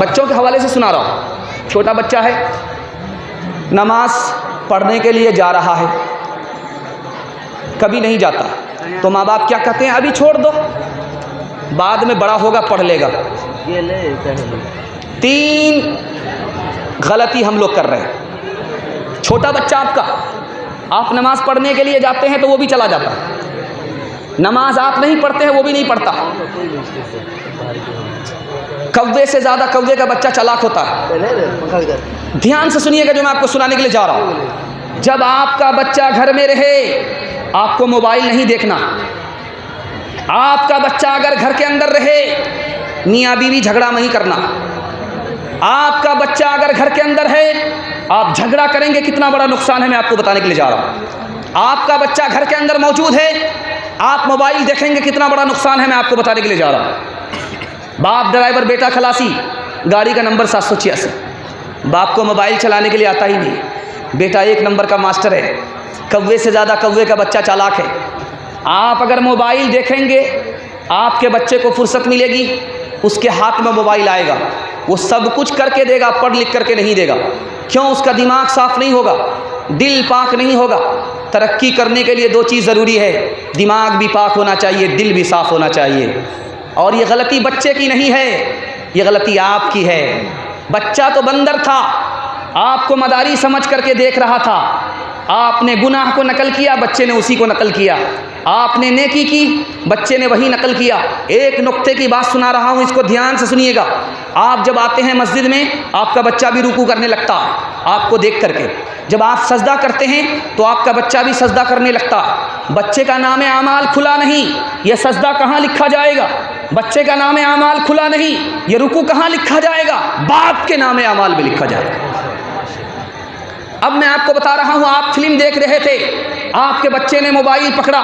बच्चों के हवाले से सुना रहा हूँ। छोटा बच्चा है, नमाज पढ़ने के लिए जा रहा है, कभी नहीं जाता, तो माँ बाप क्या कहते हैं, अभी छोड़ दो, बाद में बड़ा होगा पढ़ लेगा। 3 गलती हम लोग कर रहे हैं। छोटा बच्चा आपका, आप नमाज पढ़ने के लिए जाते हैं तो वो भी चला जाता है, नमाज आप नहीं पढ़ते हैं वो भी नहीं पढ़ता। कौवे से ज़्यादा कौवे का बच्चा चालाक होता है। ध्यान से सुनिएगा जो मैं आपको सुनाने के लिए जा रहा हूँ। जब आपका बच्चा घर में रहे, आपको मोबाइल नहीं देखना। आपका बच्चा अगर घर के अंदर रहे, मियाँ बीवी झगड़ा नहीं करना। आपका बच्चा अगर घर के अंदर है, आप झगड़ा करेंगे, कितना बड़ा नुकसान है मैं आपको बताने के लिए जा रहा हूँ। आपका बच्चा घर के अंदर मौजूद है, आप मोबाइल देखेंगे, कितना बड़ा नुकसान है मैं आपको बताने के लिए जा रहा हूँ। बाप ड्राइवर, बेटा खलासी, गाड़ी का नंबर 786। बाप को मोबाइल चलाने के लिए आता ही नहीं, बेटा 1 नंबर का मास्टर है। कौवे से ज़्यादा कौवे का बच्चा चालाक है। आप अगर मोबाइल देखेंगे, आपके बच्चे को फुर्सत मिलेगी, उसके हाथ में मोबाइल आएगा, वो सब कुछ करके देगा, पढ़ लिख करके नहीं देगा। क्यों? उसका दिमाग साफ़ नहीं होगा, दिल पाक नहीं होगा। तरक्की करने के लिए 2 चीज़ ज़रूरी है, दिमाग भी पाक होना चाहिए, दिल भी साफ़ होना चाहिए। और ये गलती बच्चे की नहीं है, ये गलती आपकी है। बच्चा तो बंदर था, आपको मदारी समझ करके देख रहा था। आपने गुनाह को नकल किया, बच्चे ने उसी को नकल किया। आपने नेकी की, बच्चे ने वही नकल किया। एक नुक्ते की बात सुना रहा हूँ, इसको ध्यान से सुनिएगा। आप जब आते हैं मस्जिद में, आपका बच्चा भी रुकू करने लगता है आपको देख करके। जब आप सजदा करते हैं तो आपका बच्चा भी सजदा करने लगता है। बच्चे का नाम आमाल खुला नहीं, यह सजदा कहाँ लिखा जाएगा? बच्चे का नाम आमाल खुला नहीं, ये रुकू कहाँ लिखा जाएगा? बाप के नाम आमाल में लिखा जाएगा। अब मैं आपको बता रहा हूँ, आप फिल्म देख रहे थे, आपके बच्चे ने मोबाइल पकड़ा,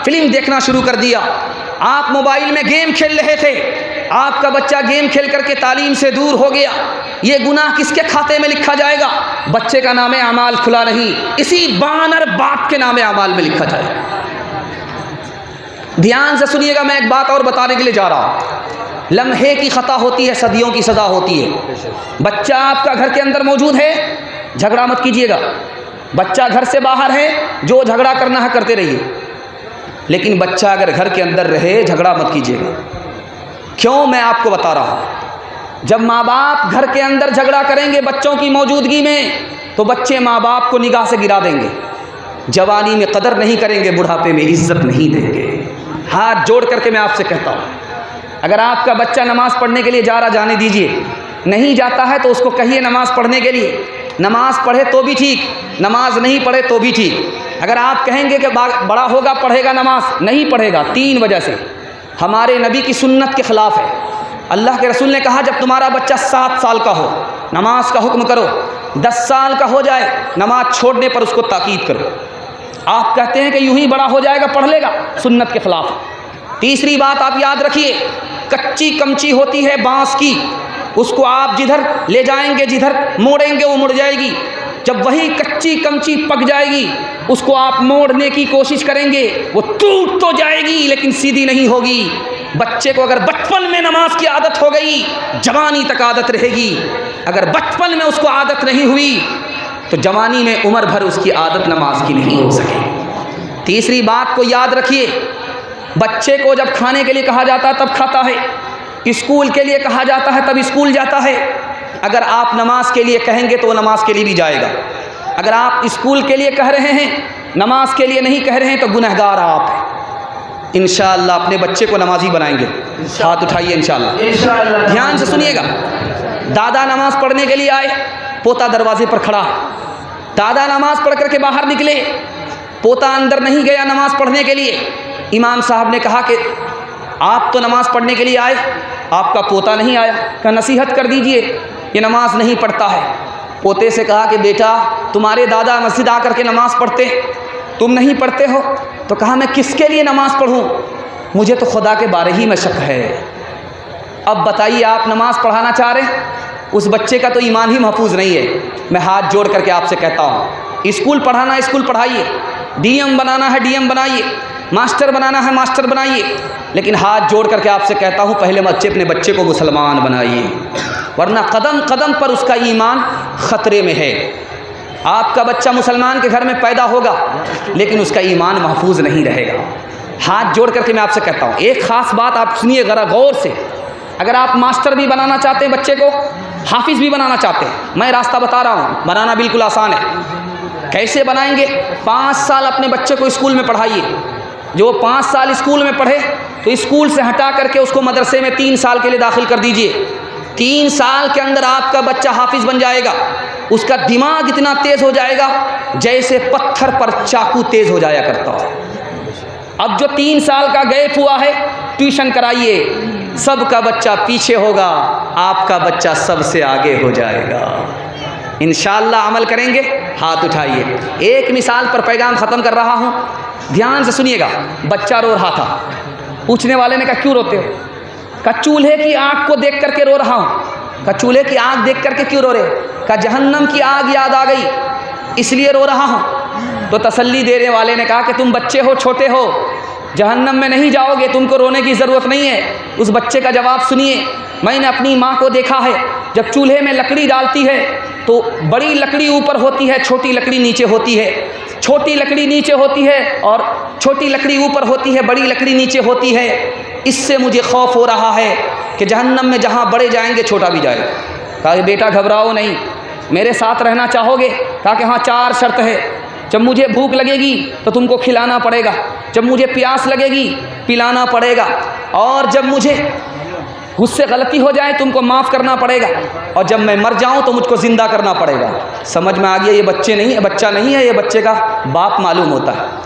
फिल्म देखना शुरू कर दिया। आप मोबाइल में गेम खेल रहे थे, आपका बच्चा गेम खेल करके तालीम से दूर हो गया। ये गुनाह किसके खाते में लिखा जाएगा? बच्चे का नाम आमाल खुला नहीं, इसी बानर बाप के नाम आमाल में लिखा जाएगा। ध्यान से सुनिएगा, मैं एक बात और बताने के लिए जा रहा हूँ। लम्हे की खता होती है, सदियों की सज़ा होती है। बच्चा आपका घर के अंदर मौजूद है, झगड़ा मत कीजिएगा। बच्चा घर से बाहर है, जो झगड़ा करना है करते रहिए, लेकिन बच्चा अगर घर के अंदर रहे, झगड़ा मत कीजिएगा। क्यों? मैं आपको बता रहा हूँ। जब माँ बाप घर के अंदर झगड़ा करेंगे बच्चों की मौजूदगी में, तो बच्चे माँ बाप को निगाह से गिरा देंगे। जवानी में कदर नहीं करेंगे, बुढ़ापे में इज्जत नहीं देंगे। हाथ जोड़ करके मैं आपसे कहता हूँ, अगर आपका बच्चा नमाज़ पढ़ने के लिए जा रहा, जाने दीजिए। नहीं जाता है तो उसको कहिए नमाज़ पढ़ने के लिए। नमाज़ पढ़े तो भी ठीक, नमाज नहीं पढ़े तो भी ठीक। अगर आप कहेंगे कि बड़ा होगा पढ़ेगा नमाज, नहीं पढ़ेगा। 3 वजह से। हमारे नबी की सुन्नत के ख़िलाफ़ है। अल्लाह के रसूल ने कहा, जब तुम्हारा बच्चा 7 साल का हो, नमाज का हुक्म करो। 10 साल का हो जाए, नमाज छोड़ने पर उसको ताकीद करो। आप कहते हैं कि यूं ही बड़ा हो जाएगा पढ़ लेगा, सुन्नत के ख़िलाफ़। तीसरी बात आप याद रखिए, कच्ची कमची होती है बाँस की, उसको आप जिधर ले जाएंगे, जिधर मोड़ेंगे वो मुड़ जाएगी। जब वही कच्ची कमची पक जाएगी, उसको आप मोड़ने की कोशिश करेंगे, वो टूट तो जाएगी लेकिन सीधी नहीं होगी। बच्चे को अगर बचपन में नमाज की आदत हो गई, जवानी तक आदत रहेगी। अगर बचपन में उसको आदत नहीं हुई, तो जवानी में उम्र भर उसकी आदत नमाज की नहीं हो सकेगी। तीसरी बात को याद रखिए, बच्चे को जब खाने के लिए कहा जाता है तब खाता है, स्कूल के लिए कहा जाता है तब स्कूल जाता है। अगर आप नमाज के लिए कहेंगे तो वो नमाज के लिए भी जाएगा। अगर आप स्कूल के लिए कह रहे हैं, नमाज के लिए नहीं कह रहे हैं, तो गुनहगार आप हैं। इंशाअल्लाह अपने बच्चे को नमाजी बनाएंगे। हाथ उठाइए इंशाअल्लाह। ध्यान से सुनिएगा, दादा नमाज पढ़ने के लिए आए, पोता दरवाजे पर खड़ा है। दादा नमाज पढ़ करके बाहर निकले, पोता अंदर नहीं गया नमाज पढ़ने के लिए। इमाम साहब ने कहा कि आप तो नमाज पढ़ने के लिए आए, आपका पोता नहीं आया, क्या नसीहत कर दीजिए, ये नमाज नहीं पढ़ता है। पोते से कहा कि बेटा, तुम्हारे दादा मस्जिद आकर के नमाज़ पढ़ते, तुम नहीं पढ़ते हो। तो कहा मैं किसके लिए नमाज़ पढ़ूँ, मुझे तो खुदा के बारे ही में शक है। अब बताइए, आप नमाज़ पढ़ाना चाह रहे हैं, उस बच्चे का तो ईमान ही महफूज नहीं है। मैं हाथ जोड़ करके आपसे कहता हूँ, स्कूल पढ़ाना स्कूल पढ़ाइए, डीएम बनाना है डीएम बनाइए, मास्टर बनाना है मास्टर बनाइए, लेकिन हाथ जोड़ करके आपसे कहता हूँ, पहले अपने बच्चे को मुसलमान बनाइए। वरना कदम कदम पर उसका ईमान ख़तरे में है। आपका बच्चा मुसलमान के घर में पैदा होगा लेकिन उसका ईमान महफूज नहीं रहेगा। हाथ जोड़ करके मैं आपसे कहता हूँ, एक ख़ास बात आप सुनिए ज़रा गौर से। अगर आप मास्टर भी बनाना चाहते हैं बच्चे को, हाफिज़ भी बनाना चाहते हैं, मैं रास्ता बता रहा हूँ, बनाना बिल्कुल आसान है। कैसे बनाएंगे? 5 साल अपने बच्चे को स्कूल में पढ़ाइए। जो 5 साल स्कूल में पढ़े तो स्कूल से हटा करके उसको मदरसे में 3 साल के लिए दाखिल कर दीजिए। 3 साल के अंदर आपका बच्चा हाफिज़ बन जाएगा। उसका दिमाग इतना तेज़ हो जाएगा जैसे पत्थर पर चाकू तेज़ हो जाया करता है। अब जो 3 साल का गैप हुआ है, ट्यूशन कराइए, सबका बच्चा पीछे होगा, आपका बच्चा सबसे आगे हो जाएगा। इंशाअल्लाह अमल करेंगे? हाथ उठाइए। एक मिसाल पर पैगाम ख़त्म कर रहा हूँ, ध्यान से सुनिएगा। बच्चा रो रहा था, पूछने वाले ने कहा क्यों रोते हो? कहा चूल्हे की आग को देख करके रो रहा हूँ। कहा चूल्हे की आग देख करके क्यों रो रहे? कहा जहन्नम की आग याद आ गई इसलिए रो रहा हूँ। तो तसल्ली देने वाले ने कहा कि तुम बच्चे हो, छोटे हो, जहन्नम में नहीं जाओगे, तुमको रोने की ज़रूरत नहीं है। उस बच्चे का जवाब सुनिए। मैंने अपनी माँ को देखा है, जब चूल्हे में लकड़ी डालती है तो बड़ी लकड़ी ऊपर होती है, छोटी लकड़ी नीचे होती है। छोटी लकड़ी नीचे होती है और छोटी लकड़ी ऊपर होती है, बड़ी लकड़ी नीचे होती है। इससे मुझे खौफ हो रहा है कि जहन्नम में जहाँ बड़े जाएंगे छोटा भी जाएगा। कहा बेटा घबराओ नहीं, मेरे साथ रहना चाहोगे? कहा कि हाँ, 4 शर्त है। जब मुझे भूख लगेगी तो तुमको खिलाना पड़ेगा, जब मुझे प्यास लगेगी पिलाना पड़ेगा, और जब मुझे मुझसे गलती हो जाए तुमको माफ़ करना पड़ेगा, और जब मैं मर जाऊं तो मुझको ज़िंदा करना पड़ेगा। समझ में आ गया? ये बच्चा नहीं है, ये बच्चे का बाप मालूम होता है।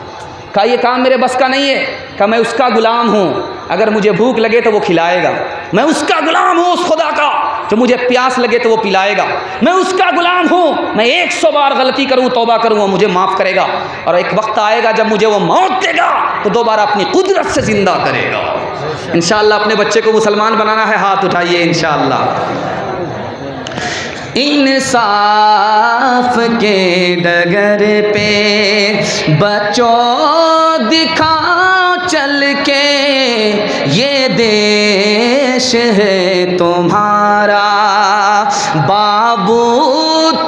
कहा ये काम मेरे बस का नहीं है। कहा मैं उसका ग़ुलाम हूँ, अगर मुझे भूख लगे तो वो खिलाएगा। मैं उसका ग़ुलाम हूँ उस खुदा का, जो मुझे प्यास लगे तो वो पिलाएगा। मैं उसका ग़ुलाम हूँ, मैं 100 बार गलती करूँ, तौबा करूँ, वो मुझे माफ़ करेगा, और एक वक्त आएगा जब मुझे वो मौत देगा तो दोबारा अपनी कुदरत से ज़िंदा करेगा। इंशाअल्लाह अपने बच्चे को मुसलमान बनाना है, हाथ उठाइए इंशाअल्लाह। इंसाफ के डगर पे बच्चों दिखाओ चल के, ये देश है तुम्हारा, बाबू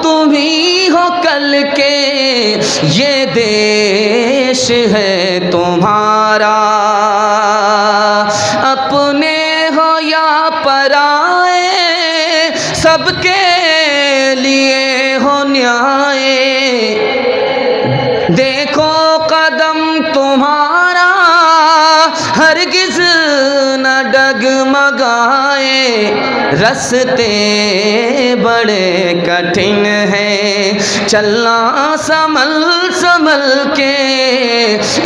तुम ही हो कल के, ये देश है तुम्हारा। अपने हो या पराए सबके लिए हो न्याय, देखो कदम तुम्हारा हरगिज़ न डगमगाए। रास्ते बड़े कठिन हैं, चलना संभल संभल के,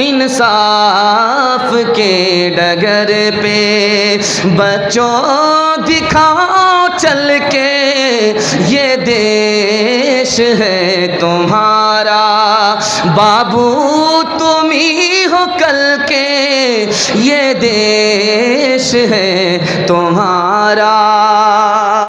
इंसाफ के डगर पे बच्चों दिखाओ चल के, ये देश है तुम्हारा, बाबू तुम ही हो कल के, ये देश है तुम्हारा।